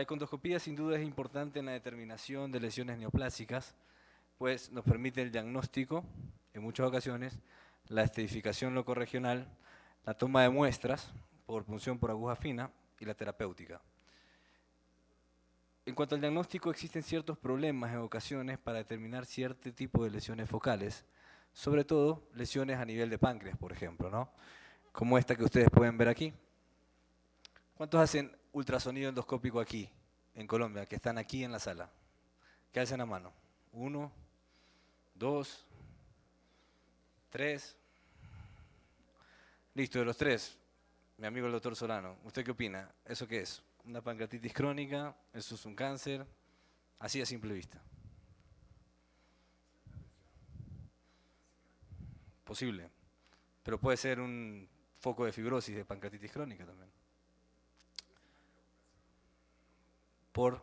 econdoscopía sin duda es importante en la determinación de lesiones neoplásicas, pues nos permite el diagnóstico, en muchas ocasiones, la estratificación locorregional, la toma de muestras por punción por aguja fina y la terapéutica. En cuanto al diagnóstico, existen ciertos problemas en ocasiones para determinar cierto tipo de lesiones focales, sobre todo lesiones a nivel de páncreas, por ejemplo, ¿no? Como esta que ustedes pueden ver aquí. ¿Cuántos hacen ultrasonido endoscópico aquí, en Colombia, que están aquí en la sala? ¿Qué hacen a mano? 1, 2, 3. Listo, de los 3, mi amigo el doctor Solano, ¿usted qué opina? ¿Eso qué es? ¿Una pancreatitis crónica? ¿Eso es un cáncer? Así a simple vista. Posible, pero puede ser un foco de fibrosis de pancreatitis crónica también. Por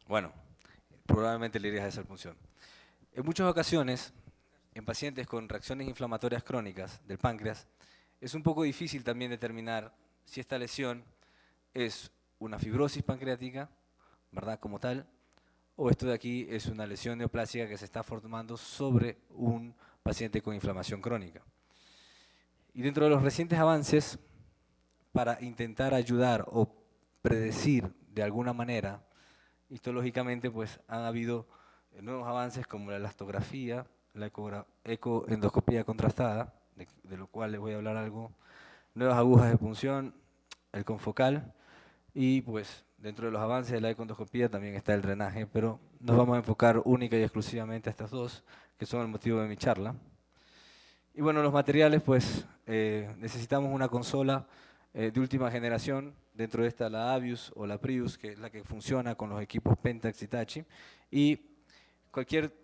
bueno, probablemente le irías a esa función. En muchas ocasiones, en pacientes con reacciones inflamatorias crónicas del páncreas, es un poco difícil también determinar si esta lesión es una fibrosis pancreática, ¿verdad? Como tal, o esto de aquí es una lesión neoplásica que se está formando sobre un paciente con inflamación crónica. Y dentro de los recientes avances, para intentar ayudar o predecir de alguna manera, histológicamente, pues han habido nuevos avances como la elastografía, la ecoendoscopía contrastada, de lo cual les voy a hablar algo, nuevas agujas de punción, el confocal, y pues dentro de los avances de la ecoendoscopía también está el drenaje, pero nos vamos a enfocar única y exclusivamente a estas dos, que son el motivo de mi charla. Y bueno, los materiales, pues necesitamos una consola de última generación. Dentro de esta la Avius o la Prius, que es la que funciona con los equipos Pentax y Hitachi. Y cualquier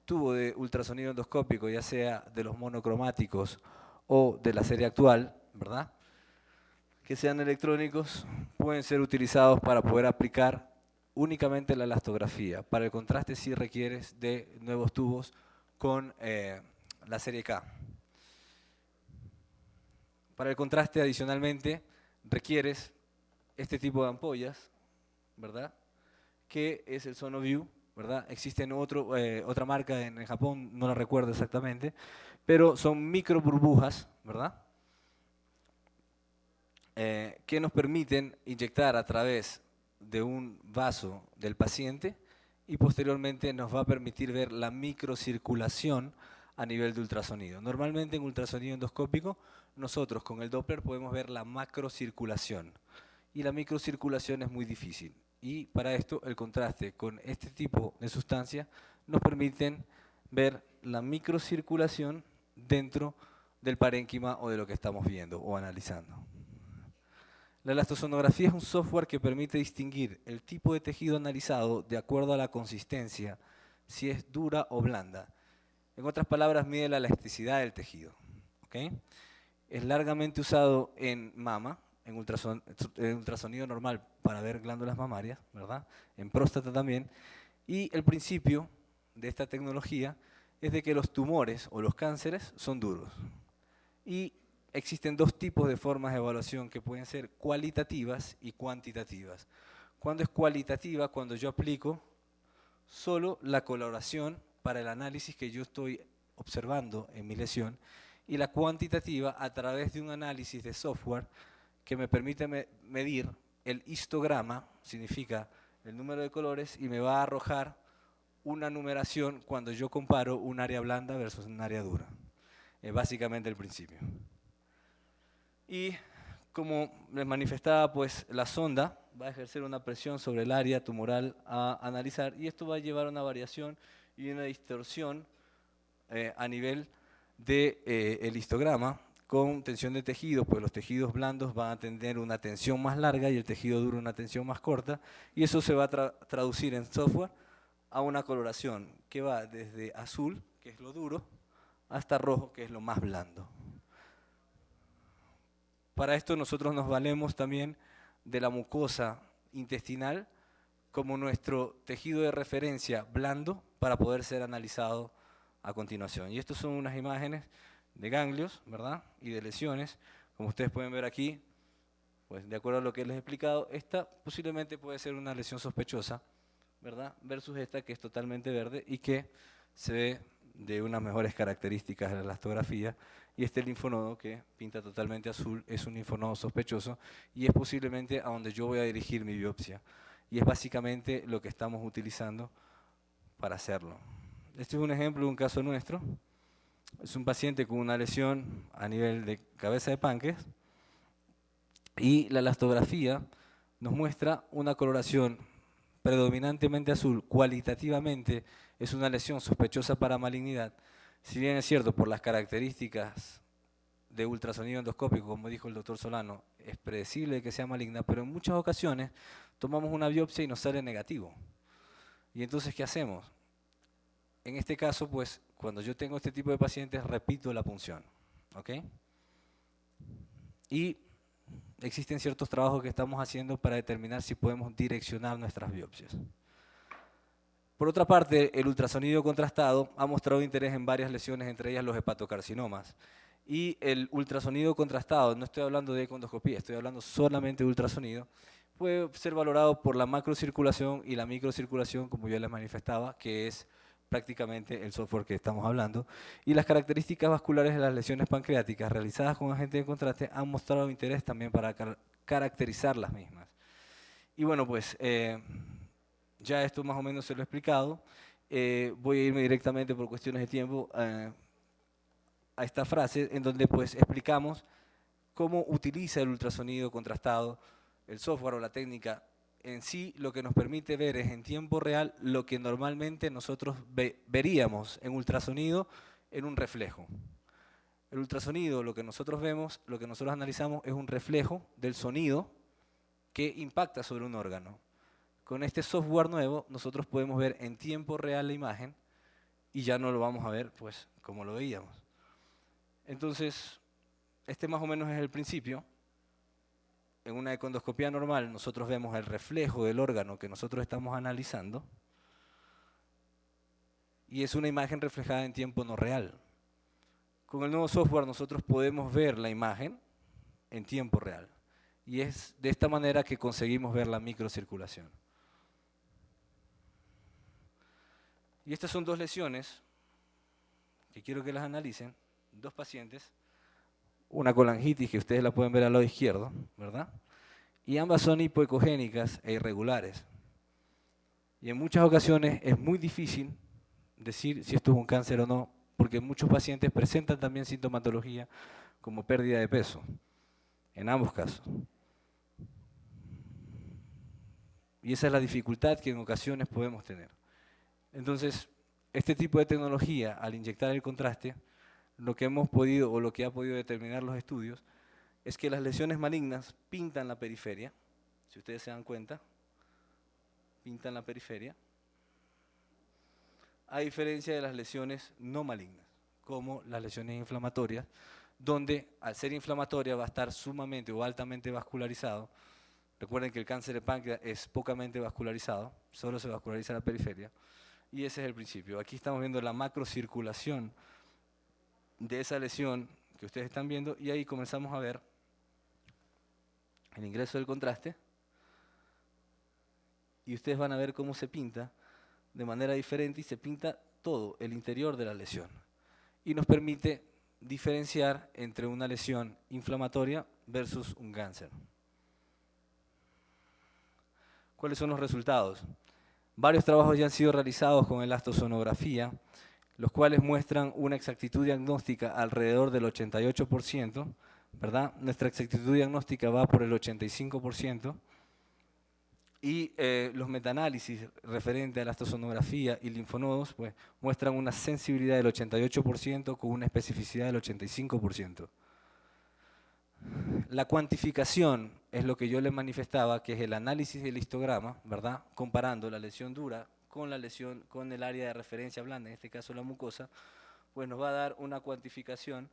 tubo de ultrasonido endoscópico, ya sea de los monocromáticos o de la serie actual, ¿verdad?, que sean electrónicos, pueden ser utilizados para poder aplicar únicamente la elastografía. Para el contraste sí requieres de nuevos tubos con la serie K. Para el contraste, adicionalmente, requieres este tipo de ampollas, ¿verdad?, que es el Sonoview, ¿verdad? Existen otra marca en Japón, no la recuerdo exactamente, pero son micro burbujas, ¿verdad?, que nos permiten inyectar a través de un vaso del paciente y posteriormente nos va a permitir ver la microcirculación a nivel de ultrasonido. Normalmente en ultrasonido endoscópico nosotros con el Doppler podemos ver la macrocirculación y la microcirculación es muy difícil, y para esto el contraste con este tipo de sustancia nos permiten ver la microcirculación dentro del parénquima o de lo que estamos viendo o analizando. La elastosonografía es un software que permite distinguir el tipo de tejido analizado de acuerdo a la consistencia, si es dura o blanda. En otras palabras, mide la elasticidad del tejido. ¿Okay? Es largamente usado en mama, en ultrasonido normal para ver glándulas mamarias, ¿verdad?, en próstata también. Y el principio de esta tecnología es de que los tumores o los cánceres son duros. Y existen dos tipos de formas de evaluación que pueden ser cualitativas y cuantitativas. ¿Cuándo es cualitativa? Cuando yo aplico solo la coloración para el análisis que yo estoy observando en mi lesión, y la cuantitativa a través de un análisis de software que me permite medir el histograma, significa el número de colores, y me va a arrojar una numeración cuando yo comparo un área blanda versus un área dura. Es básicamente el principio. Y como les manifestaba, pues la sonda va a ejercer una presión sobre el área tumoral a analizar, y esto va a llevar a una variación y una distorsión a nivel del histograma con tensión de tejido, pues los tejidos blandos van a tener una tensión más larga y el tejido duro una tensión más corta, y eso se va a traducir en software a una coloración que va desde azul, que es lo duro, hasta rojo, que es lo más blando. Para esto nosotros nos valemos también de la mucosa intestinal como nuestro tejido de referencia blando para poder ser analizado a continuación. Y estas son unas imágenes de ganglios, ¿verdad? Y de lesiones. Como ustedes pueden ver aquí, pues de acuerdo a lo que les he explicado, esta posiblemente puede ser una lesión sospechosa, ¿verdad? Versus esta que es totalmente verde y que se ve de unas mejores características de la elastografía. Y este linfonodo que pinta totalmente azul es un linfonodo sospechoso y es posiblemente a donde yo voy a dirigir mi biopsia. Y es básicamente lo que estamos utilizando para hacerlo. Este es un ejemplo de un caso nuestro. Es un paciente con una lesión a nivel de cabeza de páncreas y la elastografía nos muestra una coloración predominantemente azul. Cualitativamente es una lesión sospechosa para malignidad. Si bien es cierto, por las características de ultrasonido endoscópico, como dijo el doctor Solano, es predecible que sea maligna, pero en muchas ocasiones tomamos una biopsia y nos sale negativo. Y entonces, ¿qué hacemos? En este caso, pues, cuando yo tengo este tipo de pacientes, repito la punción, ¿ok? Y existen ciertos trabajos que estamos haciendo para determinar si podemos direccionar nuestras biopsias. Por otra parte, el ultrasonido contrastado ha mostrado interés en varias lesiones, entre ellas los hepatocarcinomas. Y el ultrasonido contrastado, no estoy hablando de econdoscopía, estoy hablando solamente de ultrasonido, puede ser valorado por la macrocirculación y la microcirculación, como yo les manifestaba, que es prácticamente el software que estamos hablando. Y las características vasculares de las lesiones pancreáticas realizadas con agente de contraste han mostrado interés también para caracterizar las mismas. Y bueno, pues ya esto más o menos se lo he explicado. Voy a irme directamente por cuestiones de tiempo a esta frase en donde pues explicamos cómo utiliza el ultrasonido contrastado, el software o la técnica en sí. Lo que nos permite ver es en tiempo real lo que normalmente nosotros veríamos en ultrasonido en un reflejo. El ultrasonido, lo que nosotros vemos, lo que nosotros analizamos es un reflejo del sonido que impacta sobre un órgano. Con este software nuevo nosotros podemos ver en tiempo real la imagen y ya no lo vamos a ver pues como lo veíamos. Entonces, este más o menos es el principio. En una econdoscopía normal nosotros vemos el reflejo del órgano que nosotros estamos analizando y es una imagen reflejada en tiempo no real. Con el nuevo software nosotros podemos ver la imagen en tiempo real y es de esta manera que conseguimos ver la microcirculación. Y estas son dos lesiones que quiero que las analicen, dos pacientes, una colangitis que ustedes la pueden ver al lado izquierdo, ¿verdad? Y ambas son hipoecogénicas e irregulares. Y en muchas ocasiones es muy difícil decir si esto es un cáncer o no, porque muchos pacientes presentan también sintomatología como pérdida de peso, en ambos casos. Y esa es la dificultad que en ocasiones podemos tener. Entonces, este tipo de tecnología, al inyectar el contraste, lo que hemos podido, o lo que ha podido determinar los estudios, es que las lesiones malignas pintan la periferia, si ustedes se dan cuenta, pintan la periferia, a diferencia de las lesiones no malignas, como las lesiones inflamatorias, donde al ser inflamatoria va a estar sumamente o altamente vascularizado. Recuerden que el cáncer de páncreas es pocamente vascularizado, solo se vasculariza la periferia, y ese es el principio. Aquí estamos viendo la macrocirculación de esa lesión que ustedes están viendo, y ahí comenzamos a ver el ingreso del contraste, y ustedes van a ver cómo se pinta de manera diferente y se pinta todo el interior de la lesión. Y nos permite diferenciar entre una lesión inflamatoria versus un cáncer. ¿Cuáles son los resultados? Varios trabajos ya han sido realizados con elastosonografía, los cuales muestran una exactitud diagnóstica alrededor del 88%, ¿verdad? Nuestra exactitud diagnóstica va por el 85%, y los metaanálisis referentes a la elastosonografía y linfonodos pues, muestran una sensibilidad del 88% con una especificidad del 85%. La cuantificación es lo que yo les manifestaba, que es el análisis del histograma, ¿verdad? Comparando la lesión dura con la lesión con el área de referencia blanda, en este caso la mucosa, pues nos va a dar una cuantificación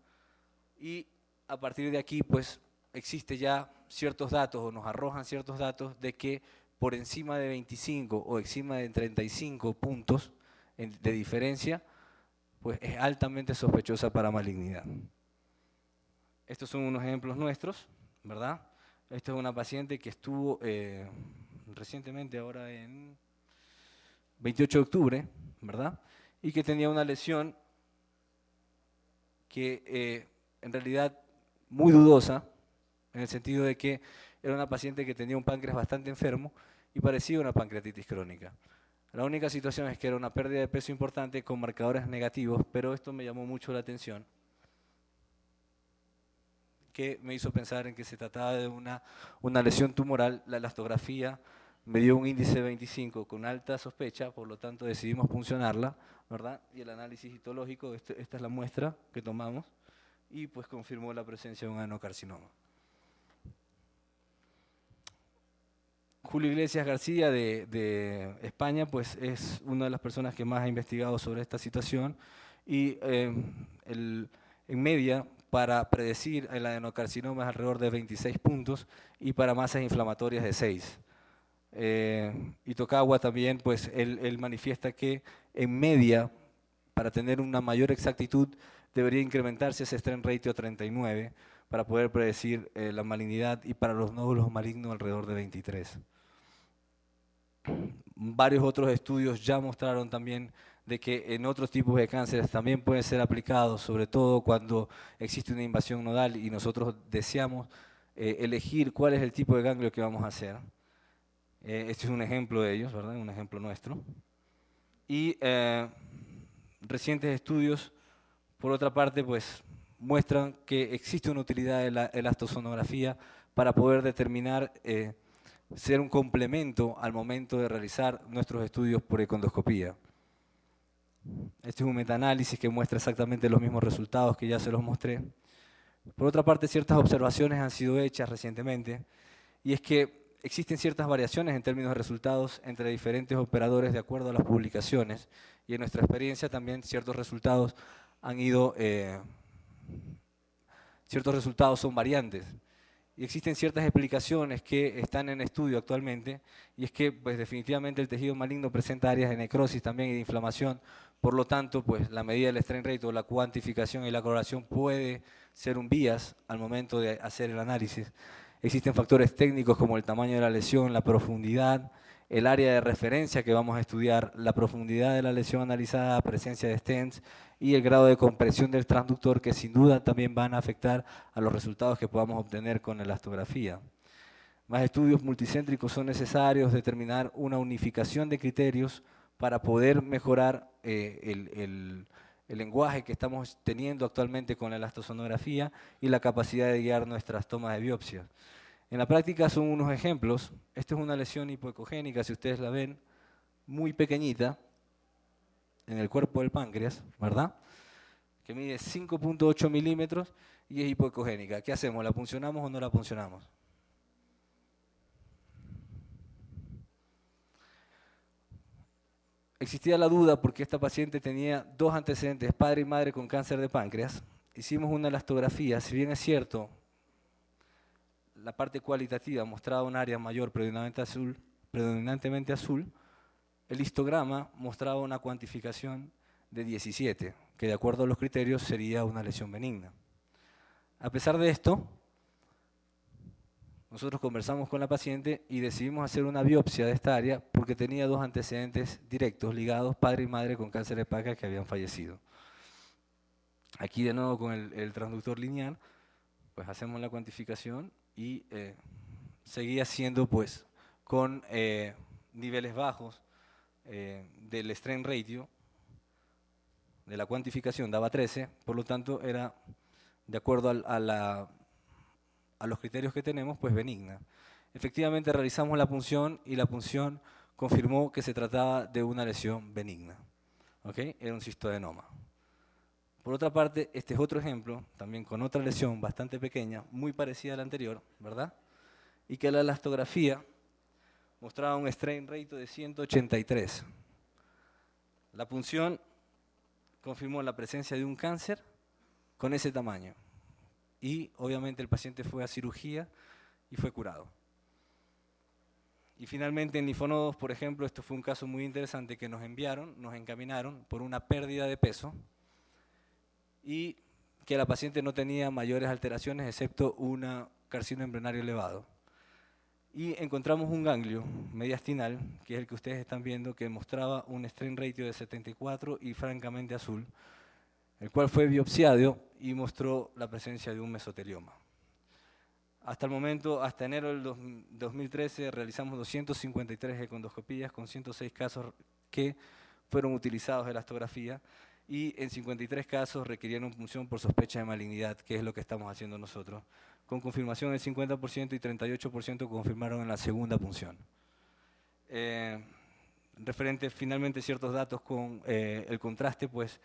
y a partir de aquí pues existe ya ciertos datos o nos arrojan ciertos datos de que por encima de 25 o encima de 35 puntos de diferencia pues es altamente sospechosa para malignidad. Estos son unos ejemplos nuestros, ¿verdad? Esta es una paciente que estuvo recientemente, ahora en 28 de octubre, ¿verdad? Y que tenía una lesión que en realidad muy dudosa, en el sentido de que era una paciente que tenía un páncreas bastante enfermo y parecía una pancreatitis crónica. La única situación es que era una pérdida de peso importante con marcadores negativos, pero esto me llamó mucho la atención, que me hizo pensar en que se trataba de una lesión tumoral. La elastografía me dio un índice de 25 con alta sospecha, por lo tanto decidimos puncionarla, ¿verdad? Y el análisis histológico, esta es la muestra que tomamos, y pues confirmó la presencia de un adenocarcinoma. Julio Iglesias García de España, pues es una de las personas que más ha investigado sobre esta situación, y en media, para predecir el adenocarcinoma es alrededor de 26 puntos y para masas inflamatorias de 6. Y Tokawa también, pues él manifiesta que en media, para tener una mayor exactitud, debería incrementarse ese strength ratio a 39 para poder predecir la malignidad, y para los nódulos malignos alrededor de 23. Varios otros estudios ya mostraron también de que en otros tipos de cánceres también pueden ser aplicados, sobre todo cuando existe una invasión nodal y nosotros deseamos elegir cuál es el tipo de ganglio que vamos a hacer. Este es un ejemplo de ellos, ¿verdad? Un ejemplo nuestro. Y recientes estudios, por otra parte, pues muestran que existe una utilidad de la elastosonografía para poder determinar, ser un complemento al momento de realizar nuestros estudios por econdoscopía. Este es un metaanálisis que muestra exactamente los mismos resultados que ya se los mostré. Por otra parte, ciertas observaciones han sido hechas recientemente, y es que existen ciertas variaciones en términos de resultados entre diferentes operadores de acuerdo a las publicaciones, y en nuestra experiencia también ciertos resultados son variantes. Y existen ciertas explicaciones que están en estudio actualmente, y es que pues, definitivamente el tejido maligno presenta áreas de necrosis también y de inflamación. Por lo tanto, pues, la medida del strength rate o la cuantificación y la coloración puede ser un bias al momento de hacer el análisis. Existen factores técnicos como el tamaño de la lesión, la profundidad, el área de referencia que vamos a estudiar, la profundidad de la lesión analizada, presencia de stents y el grado de compresión del transductor, que sin duda también van a afectar a los resultados que podamos obtener con la elastografía. Más estudios multicéntricos son necesarios, determinar una unificación de criterios para poder mejorar el lenguaje que estamos teniendo actualmente con la elastosonografía y la capacidad de guiar nuestras tomas de biopsia. En la práctica son unos ejemplos. Esta es una lesión hipoecogénica, si ustedes la ven, muy pequeñita, en el cuerpo del páncreas, ¿verdad? Que mide 5.8 milímetros y es hipoecogénica. ¿Qué hacemos? ¿La puncionamos o no la puncionamos? Existía la duda porque esta paciente tenía dos antecedentes, padre y madre con cáncer de páncreas. Hicimos una elastografía, si bien es cierto, la parte cualitativa mostraba un área mayor predominantemente azul, el histograma mostraba una cuantificación de 17, que de acuerdo a los criterios sería una lesión benigna. A pesar de esto, nosotros conversamos con la paciente y decidimos hacer una biopsia de esta área porque tenía dos antecedentes directos ligados, padre y madre con cáncer de páncreas que habían fallecido. Aquí de nuevo con el transductor lineal, pues hacemos la cuantificación y seguía siendo pues con niveles bajos del strength ratio, de la cuantificación daba 13, por lo tanto era de acuerdo a los criterios que tenemos, pues benigna. Efectivamente realizamos la punción y la punción confirmó que se trataba de una lesión benigna. ¿Okay? Era un cistoadenoma. Por otra parte, este es otro ejemplo, también con otra lesión bastante pequeña, muy parecida a la anterior, ¿verdad? Y que la elastografía mostraba un strain rate de 183. La punción confirmó la presencia de un cáncer con ese tamaño. Y obviamente el paciente fue a cirugía y fue curado. Y finalmente en linfonodos, por ejemplo, esto fue un caso muy interesante que nos encaminaron por una pérdida de peso, y que la paciente no tenía mayores alteraciones excepto un carcinoma embrionario elevado. Y encontramos un ganglio mediastinal, que es el que ustedes están viendo, que mostraba un strain ratio de 74 y francamente azul, el cual fue biopsiado y mostró la presencia de un mesotelioma. Hasta el momento, hasta enero del 2013, realizamos 253 econdoscopías con 106 casos que fueron utilizados de elastografía y en 53 casos requirieron punción por sospecha de malignidad, que es lo que estamos haciendo nosotros, con confirmación del 50% y 38% confirmaron en la segunda punción. Referente finalmente ciertos datos con el contraste, pues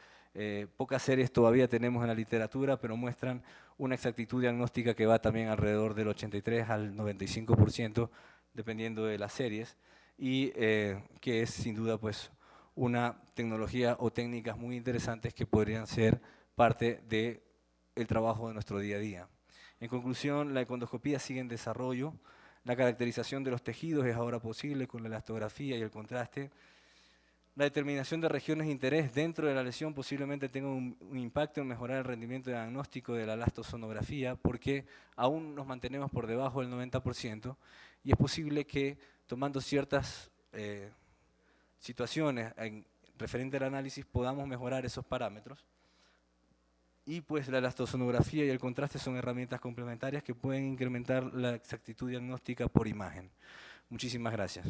pocas series todavía tenemos en la literatura, pero muestran una exactitud diagnóstica que va también alrededor del 83 al 95%, dependiendo de las series, y que es sin duda pues una tecnología o técnicas muy interesantes que podrían ser parte del trabajo de nuestro día a día. En conclusión, la econdoscopía sigue en desarrollo. La caracterización de los tejidos es ahora posible con la elastografía y el contraste. La determinación de regiones de interés dentro de la lesión posiblemente tenga un impacto en mejorar el rendimiento diagnóstico de la elastosonografía, porque aún nos mantenemos por debajo del 90% y es posible que tomando ciertas situaciones referente al análisis podamos mejorar esos parámetros. Y pues la elastosonografía y el contraste son herramientas complementarias que pueden incrementar la exactitud diagnóstica por imagen. Muchísimas gracias.